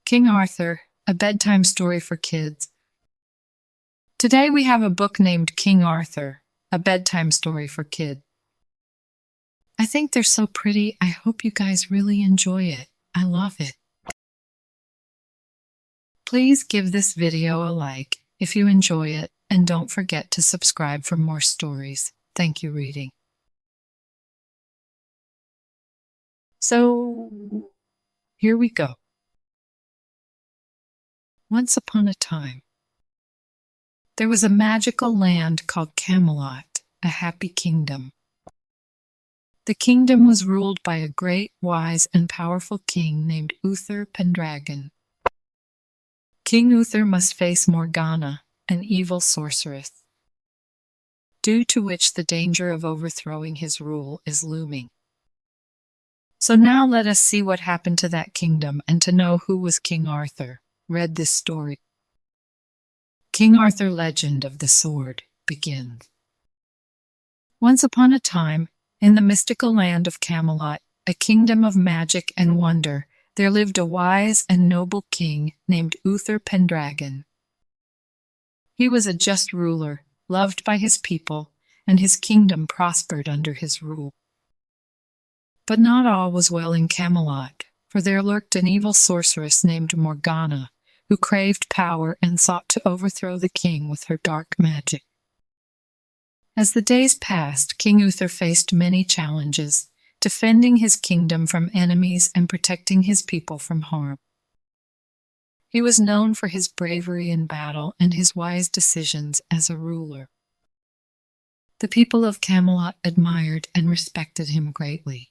King Arthur, a bedtime story for kids. Today we have a book named King Arthur, a bedtime story for kids. I think they're so pretty. I hope you guys really enjoy it. I love it. Please give this video a like if you enjoy it, and don't forget to subscribe for more stories. Thank you, reading. So, here we go. Once upon a time, there was a magical land called Camelot, a happy kingdom. The kingdom was ruled by a great, wise, and powerful king named Uther Pendragon. King Uther must face Morgana, an evil sorceress, due to which the danger of overthrowing his rule is looming. So now let us see what happened to that kingdom, and to know who was King Arthur, read this story. King Arthur Legend of the Sword begins. Once upon a time, in the mystical land of Camelot, a kingdom of magic and wonder, there lived a wise and noble king named Uther Pendragon. He was a just ruler, loved by his people, and his kingdom prospered under his rule. But not all was well in Camelot, for there lurked an evil sorceress named Morgana, who craved power and sought to overthrow the king with her dark magic. As the days passed, King Uther faced many challenges, defending his kingdom from enemies and protecting his people from harm. He was known for his bravery in battle and his wise decisions as a ruler. The people of Camelot admired and respected him greatly.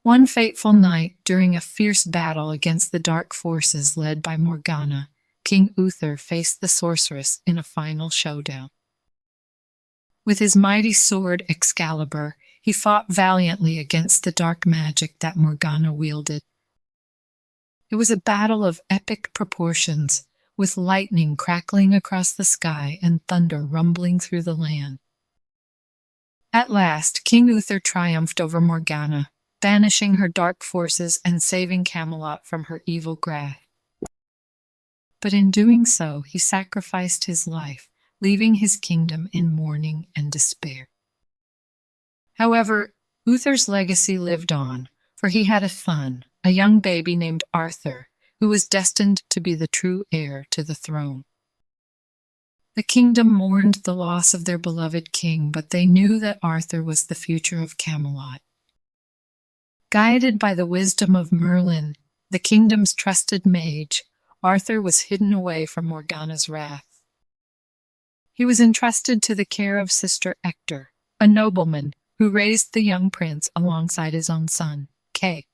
One fateful night, during a fierce battle against the dark forces led by Morgana, King Uther faced the sorceress in a final showdown. With his mighty sword Excalibur, he fought valiantly against the dark magic that Morgana wielded. It was a battle of epic proportions, with lightning crackling across the sky and thunder rumbling through the land. At last, King Uther triumphed over Morgana, banishing her dark forces and saving Camelot from her evil grasp. But in doing so, he sacrificed his life, leaving his kingdom in mourning and despair. However, Uther's legacy lived on, for he had a son, a young baby named Arthur, who was destined to be the true heir to the throne. The kingdom mourned the loss of their beloved king, but they knew that Arthur was the future of Camelot. Guided by the wisdom of Merlin, the kingdom's trusted mage, Arthur was hidden away from Morgana's wrath. He was entrusted to the care of Sister Ector, a nobleman who raised the young prince alongside his own son, Kay.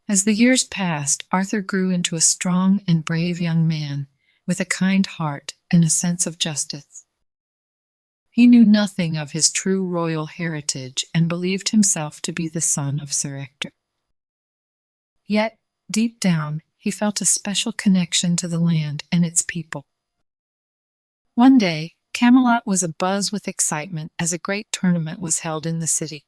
As the years passed, Arthur grew into a strong and brave young man with a kind heart and a sense of justice. He knew nothing of his true royal heritage and believed himself to be the son of Sir Ector. Yet, deep down, he felt a special connection to the land and its people. One day, Camelot was abuzz with excitement as a great tournament was held in the city.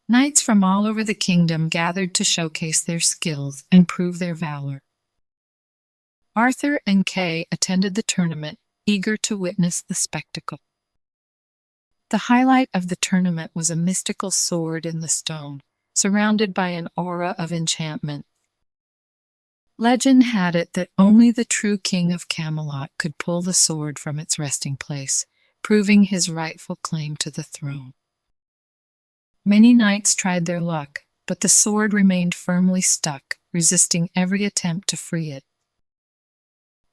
Knights from all over the kingdom gathered to showcase their skills and prove their valor. Arthur and Kay attended the tournament, eager to witness the spectacle. The highlight of the tournament was a mystical sword in the stone, surrounded by an aura of enchantment. Legend had it that only the true king of Camelot could pull the sword from its resting place, proving his rightful claim to the throne. Many knights tried their luck, but the sword remained firmly stuck, resisting every attempt to free it.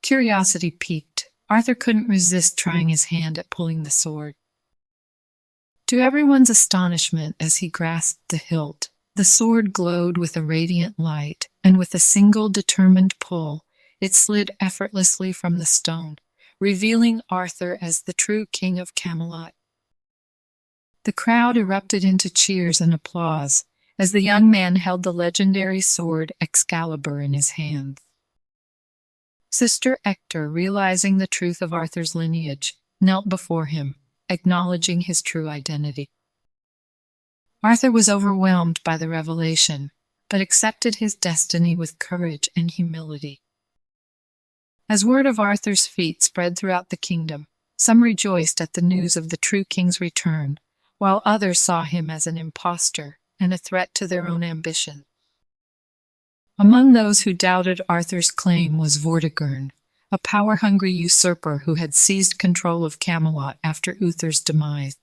Curiosity piqued. Arthur couldn't resist trying his hand at pulling the sword. To everyone's astonishment, as he grasped the hilt, the sword glowed with a radiant light, and with a single determined pull, it slid effortlessly from the stone, revealing Arthur as the true king of Camelot. The crowd erupted into cheers and applause as the young man held the legendary sword Excalibur in his hands. Sister Ector, realizing the truth of Arthur's lineage, knelt before him, acknowledging his true identity. Arthur was overwhelmed by the revelation, but accepted his destiny with courage and humility. As word of Arthur's feat spread throughout the kingdom, some rejoiced at the news of the true king's return, while others saw him as an impostor and a threat to their own ambition. Among those who doubted Arthur's claim was Vortigern, a power-hungry usurper who had seized control of Camelot after Uther's demise.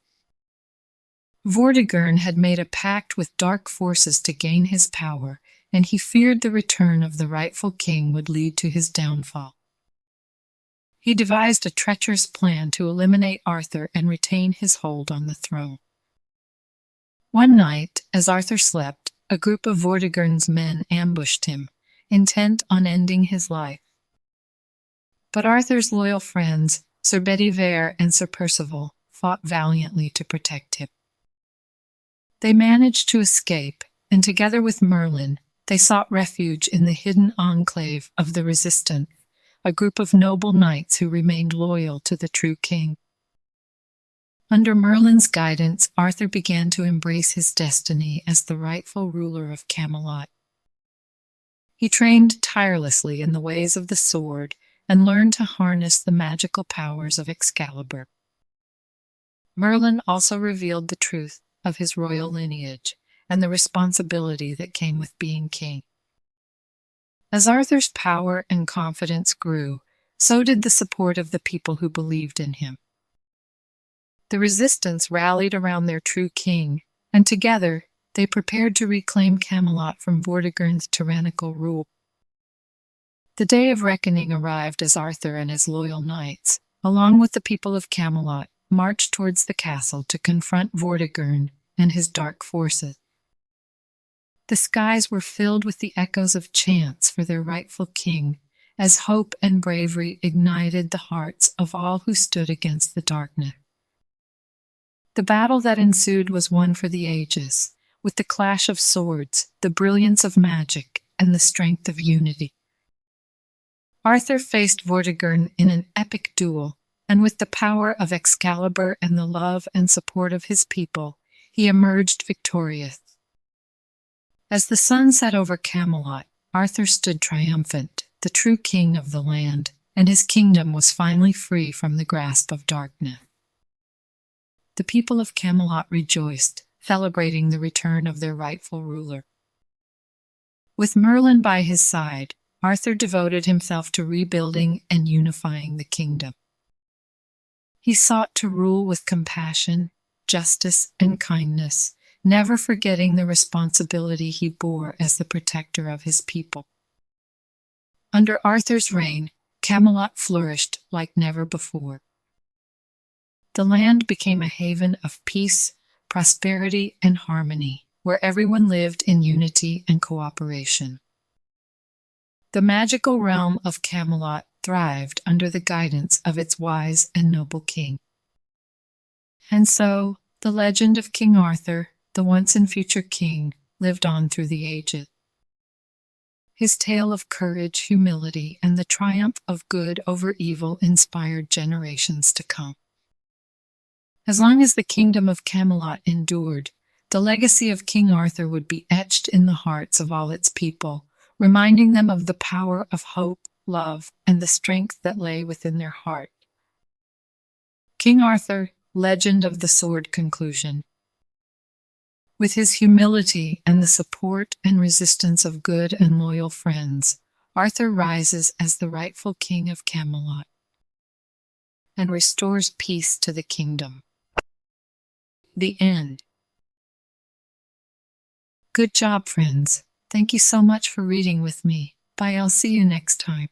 Vortigern had made a pact with dark forces to gain his power, and he feared the return of the rightful king would lead to his downfall. He devised a treacherous plan to eliminate Arthur and retain his hold on the throne. One night, as Arthur slept, a group of Vortigern's men ambushed him, intent on ending his life. But Arthur's loyal friends, Sir Bedivere and Sir Percival, fought valiantly to protect him. They managed to escape, and together with Merlin, they sought refuge in the hidden enclave of the Resistant, a group of noble knights who remained loyal to the true king. Under Merlin's guidance, Arthur began to embrace his destiny as the rightful ruler of Camelot. He trained tirelessly in the ways of the sword and learned to harness the magical powers of Excalibur. Merlin also revealed the truth of his royal lineage and the responsibility that came with being king. As Arthur's power and confidence grew, so did the support of the people who believed in him. The resistance rallied around their true king, and together they prepared to reclaim Camelot from Vortigern's tyrannical rule. The day of reckoning arrived as Arthur and his loyal knights, along with the people of Camelot, marched towards the castle to confront Vortigern and his dark forces. The skies were filled with the echoes of chants for their rightful king, as hope and bravery ignited the hearts of all who stood against the darkness. The battle that ensued was one for the ages, with the clash of swords, the brilliance of magic, and the strength of unity. Arthur faced Vortigern in an epic duel, and with the power of Excalibur and the love and support of his people, he emerged victorious. As the sun set over Camelot, Arthur stood triumphant, the true king of the land, and his kingdom was finally free from the grasp of darkness. The people of Camelot rejoiced, celebrating the return of their rightful ruler. With Merlin by his side, Arthur devoted himself to rebuilding and unifying the kingdom. He sought to rule with compassion, justice, and kindness, never forgetting the responsibility he bore as the protector of his people. Under Arthur's reign, Camelot flourished like never before. The land became a haven of peace, prosperity, and harmony, where everyone lived in unity and cooperation. The magical realm of Camelot thrived under the guidance of its wise and noble king. And so, the legend of King Arthur, the once and future king, lived on through the ages. His tale of courage, humility, and the triumph of good over evil inspired generations to come. As long as the kingdom of Camelot endured, the legacy of King Arthur would be etched in the hearts of all its people, reminding them of the power of hope, love, and the strength that lay within their heart. King Arthur, Legend of the Sword. Conclusion. With his humility and the support and resistance of good and loyal friends, Arthur rises as the rightful king of Camelot and restores peace to the kingdom. The end. Good job, friends. Thank you so much for reading with me. Bye, I'll see you next time.